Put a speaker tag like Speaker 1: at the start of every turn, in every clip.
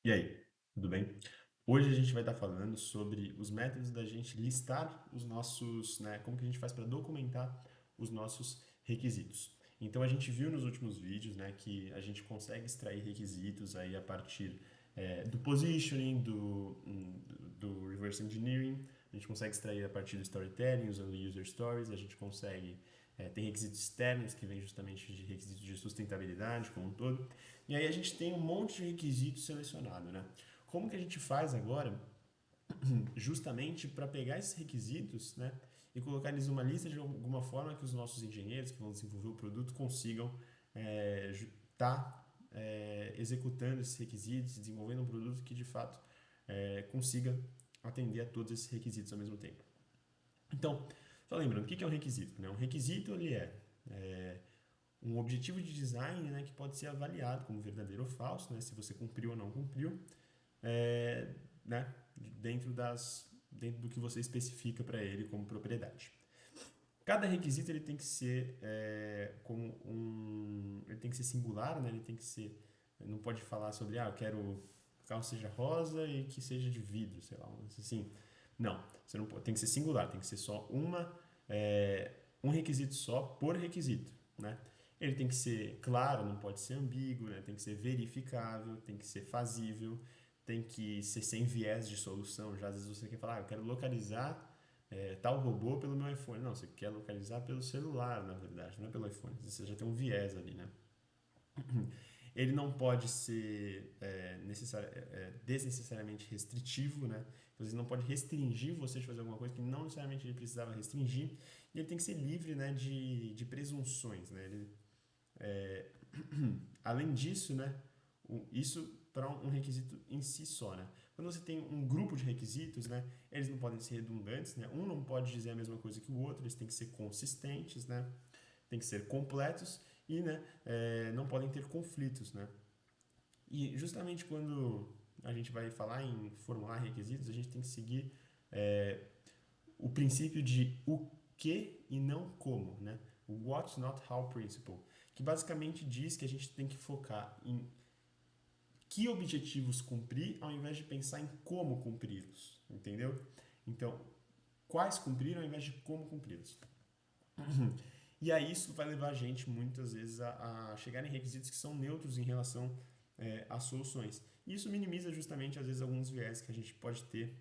Speaker 1: E aí, tudo bem? Hoje a gente vai estar falando sobre os métodos da gente listar os nossos, né, como que a gente faz para documentar os nossos requisitos. Então a gente viu nos últimos vídeos, né, que a gente consegue extrair requisitos aí a partir do positioning, do reverse engineering, a gente consegue extrair a partir do storytelling usando user stories, a gente consegue tem requisitos externos que vêm justamente de requisitos de sustentabilidade como um todo. E aí a gente tem um monte de requisitos selecionados, né? Como que a gente faz agora, justamente para pegar esses requisitos, né, e colocar eles numa lista de alguma forma que os nossos engenheiros que vão desenvolver o produto consigam executando esses requisitos, desenvolvendo um produto que de fato consiga atender a todos esses requisitos ao mesmo tempo. Então, só lembrando, o que é um requisito? Né? Um requisito ele é um objetivo de design, né, que pode ser avaliado como verdadeiro ou falso, né, se você cumpriu ou não cumpriu, é, né, dentro do que você especifica para ele como propriedade. Cada requisito ele tem que ser ele tem que ser singular, né, ele tem que ser, não pode falar sobre, eu quero que o carro seja rosa e que seja de vidro, sei lá, assim. Não, você não pode, tem que ser singular, tem que ser só um requisito só por requisito, né? Ele tem que ser claro, não pode ser ambíguo, né? Tem que ser verificável, tem que ser fazível, tem que ser sem viés de solução. Já às vezes você quer falar, eu quero localizar tal robô pelo meu iPhone. Não, você quer localizar pelo celular, na verdade, não é pelo iPhone. Você já tem um viés ali, né? Ele não pode ser desnecessariamente restritivo, né? Então, ele não pode restringir você de fazer alguma coisa que não necessariamente ele precisava restringir. E ele tem que ser livre, né, de presunções, né? Além disso, né, isso para um requisito em si só, né? Quando você tem um grupo de requisitos, né, eles não podem ser redundantes, né? Um não pode dizer a mesma coisa que o outro, eles têm que ser consistentes, né? Tem que ser completos e, né, não podem ter conflitos, né? E justamente quando a gente vai falar em formular requisitos, a gente tem que seguir o princípio de o que e não como, né? O what not how principle, que basicamente diz que a gente tem que focar em que objetivos cumprir ao invés de pensar em como cumpri-los, entendeu? Então, quais cumprir ao invés de como cumpri-los. E aí isso vai levar a gente muitas vezes a chegar em requisitos que são neutros em relação às soluções. E isso minimiza justamente às vezes alguns viés que a gente pode ter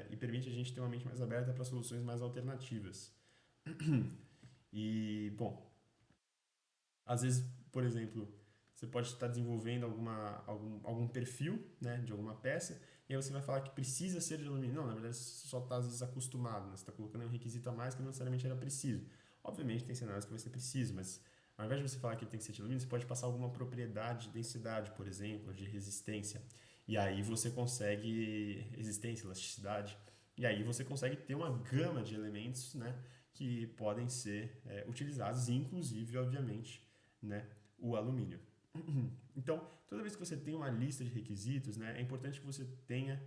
Speaker 1: e permite a gente ter uma mente mais aberta para soluções mais alternativas. E, bom, às vezes, por exemplo, você pode estar desenvolvendo algum perfil, né, de alguma peça, e aí você vai falar que precisa ser de alumínio. Não, na verdade, você só está às vezes acostumado, né? Você está colocando um requisito a mais que não necessariamente era preciso. Obviamente, tem cenários que vai ser preciso, mas ao invés de você falar que ele tem que ser de alumínio, você pode passar alguma propriedade de densidade, por exemplo, de resistência. E aí você consegue resistência, elasticidade. E aí você consegue ter uma gama de elementos, né, que podem ser utilizados, inclusive, obviamente, né, o alumínio. Então, toda vez que você tem uma lista de requisitos, né, é importante que você tenha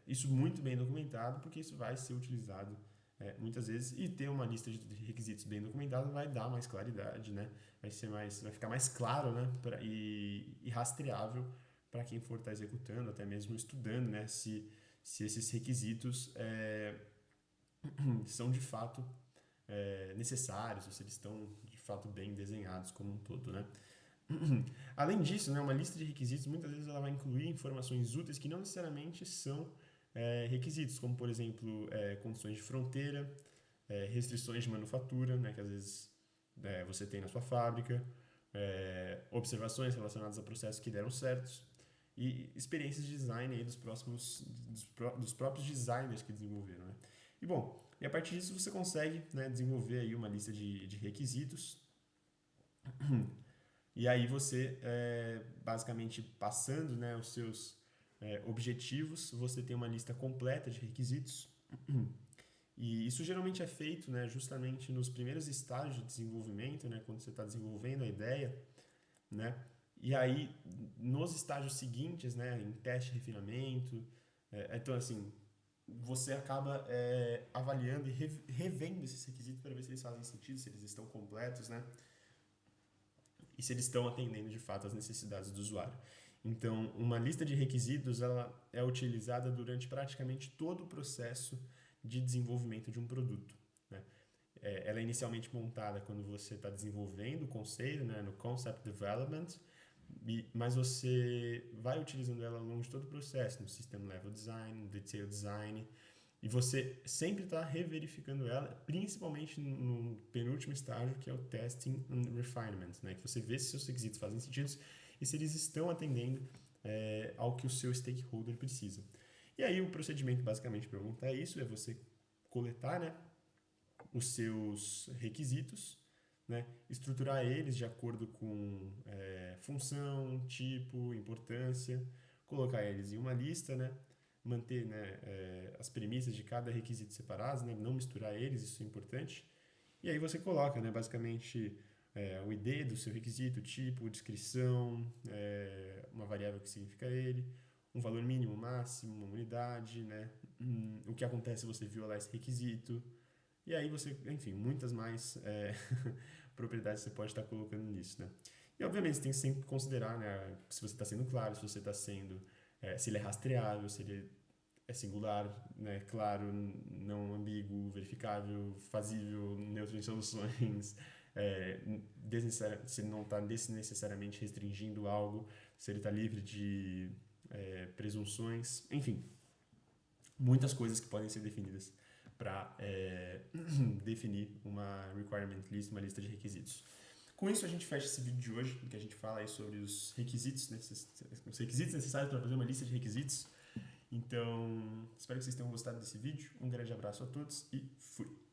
Speaker 1: isso muito bem documentado, porque isso vai ser utilizado muitas vezes, e ter uma lista de requisitos bem documentada vai dar mais claridade, né, vai ficar mais claro, né, e rastreável para quem for estar executando, até mesmo estudando, né, se esses requisitos são de fato necessários, ou se eles estão de fato bem desenhados como um todo, né? Além disso, né, uma lista de requisitos muitas vezes ela vai incluir informações úteis que não necessariamente são requisitos, como por exemplo condições de fronteira, restrições de manufatura, né, que às vezes você tem na sua fábrica, observações relacionadas a processos que deram certos e experiências de design aí dos próprios designers que desenvolveram, né? E bom, e a partir disso você consegue, né, desenvolver aí uma lista de requisitos e aí você, basicamente passando, né, os seus objetivos, você tem uma lista completa de requisitos. E isso geralmente é feito, né, justamente nos primeiros estágios de desenvolvimento, né, quando você está desenvolvendo a ideia, né? E aí, nos estágios seguintes, né, em teste e refinamento, então assim, você acaba avaliando e revendo esses requisitos para ver se eles fazem sentido, se eles estão completos, né? E se eles estão atendendo de fato às necessidades do usuário. Então, uma lista de requisitos ela é utilizada durante praticamente todo o processo de desenvolvimento de um produto, né? Ela é inicialmente montada quando você está desenvolvendo o conceito, né, no Concept Development, mas você vai utilizando ela ao longo de todo o processo, no System Level Design, no Detail Design, e você sempre está reverificando ela, principalmente no penúltimo estágio, que é o Testing and Refinement, né? Que você vê se seus requisitos fazem sentido e se eles estão atendendo ao que o seu stakeholder precisa. E aí o procedimento basicamente para montar isso é você coletar, né, os seus requisitos, né, estruturar eles de acordo com função, tipo, importância, colocar eles em uma lista, né, manter, né, as premissas de cada requisito separadas, né, não misturar eles, isso é importante. E aí você coloca, né, basicamente o ID do seu requisito, tipo, descrição, uma variável que significa ele, um valor mínimo, máximo, uma unidade, né, o que acontece se você violar esse requisito, e aí você, enfim, muitas mais propriedades você pode estar colocando nisso, né? E obviamente você tem que sempre considerar, né, se você está sendo claro, se você está sendo, se ele é rastreável, se ele é singular, né, claro, não ambíguo, verificável, fazível, neutro em soluções, se ele não está desnecessariamente restringindo algo, se ele está livre de presunções, enfim, muitas coisas que podem ser definidas para definir uma requirement list, uma lista de requisitos. Com isso, a gente fecha esse vídeo de hoje, em que a gente fala aí sobre os requisitos necessários para fazer uma lista de requisitos. Então, espero que vocês tenham gostado desse vídeo. Um grande abraço a todos e fui!